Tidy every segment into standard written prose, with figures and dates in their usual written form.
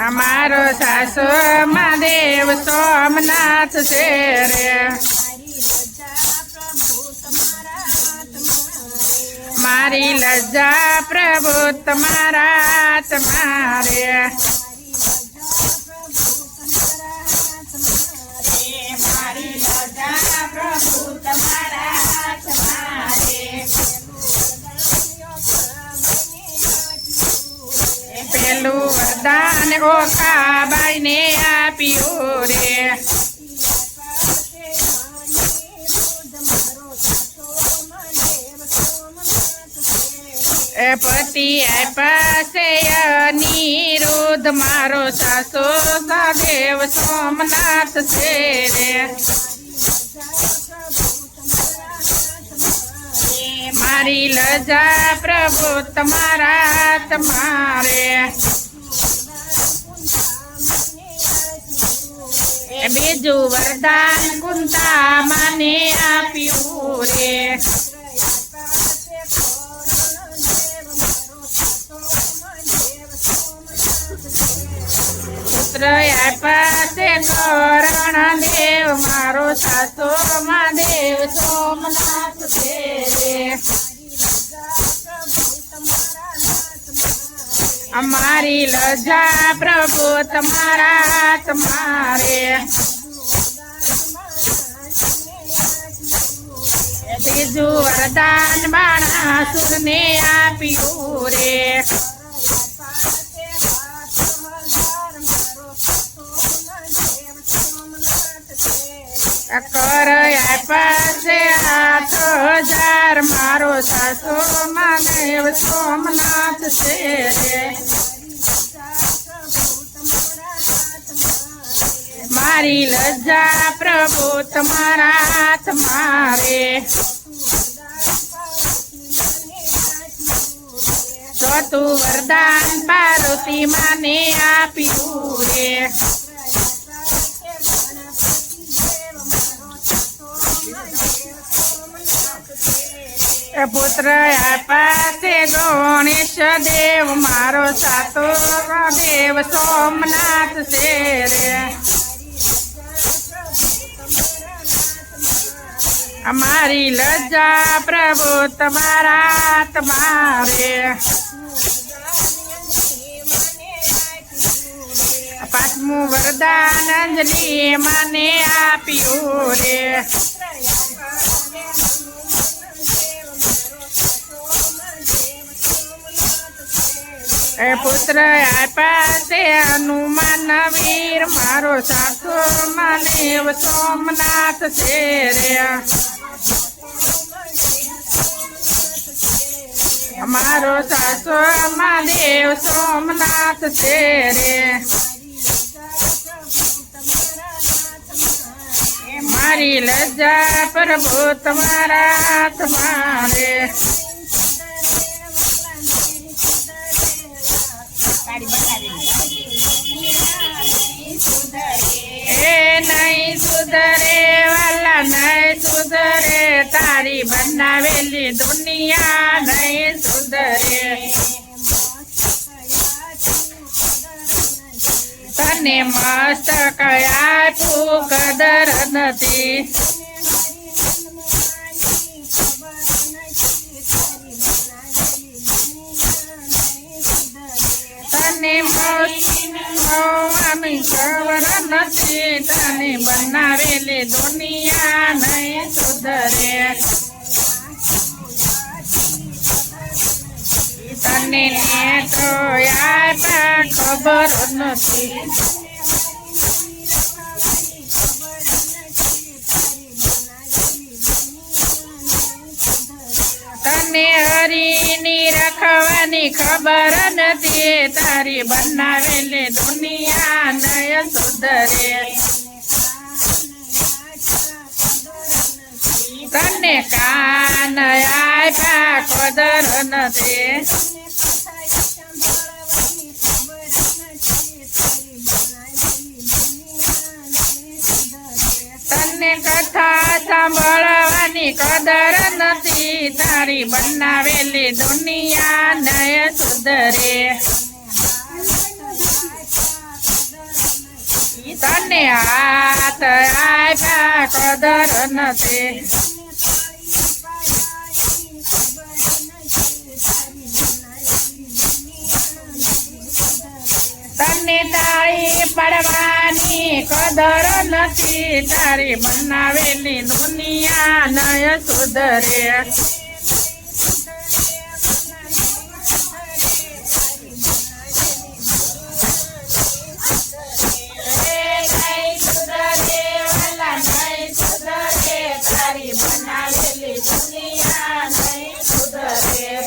અમારો સાસુ મહાદેવ સોમનાથ છે રે, મારી લજ્જા પ્રભુ તમારા તમારે, મારી લજ્જા પ્રભુ તમારા તમારે, પેલું વરદાન ઓખાબાઈ ને આપ્યું રે, એ પતિ પાસે અનિરુદ્ધ મારો સાસુ મહાદેવ સોમનાથ છે રે, મારી લજા પ્રભુ તમારા તમારે, બીજું વરદાન કુંતા માને આપ્યું રે, પુત્ર પાસે કરણ દેવ મારો સાસુ મહાદેવ સોમનાથ છે રે, અમારી લજા પ્રભુ તમારા તમારે, બીજું વરદાન બાણાસુર ને આપ્યું રે, કર પાસે 8,000 મારો સાસુ મહાદેવ સોમનાથ છે રે, મારી લજ્જા પ્રભુ તમારા તમારે, ચોથું વરદાન પાર્વતી માને આપ્યું રે, પુત્ર પાસે ગણેશ દેવ મારો સાતો દેવ સોમનાથ છે રે, અમારી લજ્જા પ્રભુ તમારા તમારે, પાંચમું વરદાન અંજલિ માને આપ્યું રે, એ પુત્ર પાસે હનુમાન વીર મારો સાસુ મહાદેવ સોમનાથ છે રે, મારો સાસુ મહાદેવ સોમનાથ છે રે, મારી લજ્જા પ્રભુ તમારા તમારે, એ નહીં સુધરે વાલા નહીં સુધરે, તારી બનાવેલી દુનિયા નહીં સુધરે, તને મસ્તક આપ્યું કદર નથી, તને હોવાની ખબર નથી, તને બનાવેલી દુનિયા નહીં સુધરે, તને તો આપ્યા ખબર નથી, તને હરીની રખવાની ખબર નથી, તારી બનાવેલી દુનિયા નય સુધરે, તને કાન આપ્યા કદર નથી, તને કથા સાંભળવાની કદર નથી, તારી બનાવેલી દુનિયા નય સુધરે તને હાથ આપ્યા કદર નથી તને તાળી પડવાની કદર નથી તારી બનાવેલી દુનિયા નય સુધરે તારી બનાવેલી દુનિયા નહીં સુધરે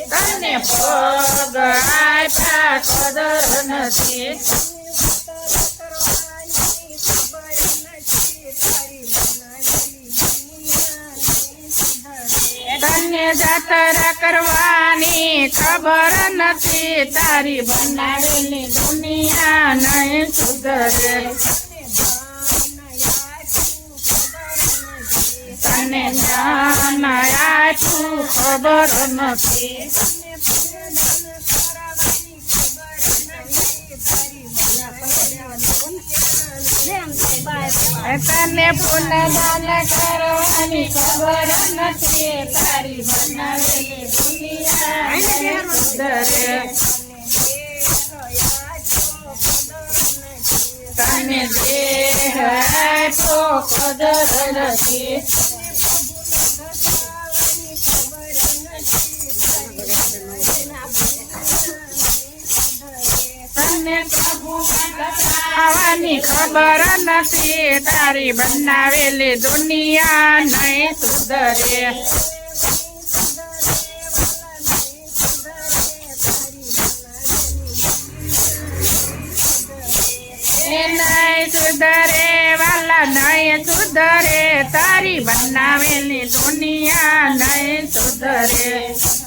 તને પગ આપ્યા કદર નથી તને જાત્રા કરવાની ખબર નથી તારી બનાવેલી દુનિયા નહીં સુધરે તને જ્ઞાન આપ્યું ખબર નથી તને પુનદાન કરવાની ખબર નથી તારી બનાવેલી દુનિયા નહીં સુધરે તને દેહ આપ્યો કદર નથી તને પ્રભુ આવવાની ખબર નથી તારી બનાવેલી દુનિયા નહીં સુધરે નહીં સુધરે વાલા નહીં સુધરે તારી બનાવેલી દુનિયા નહીં સુધરે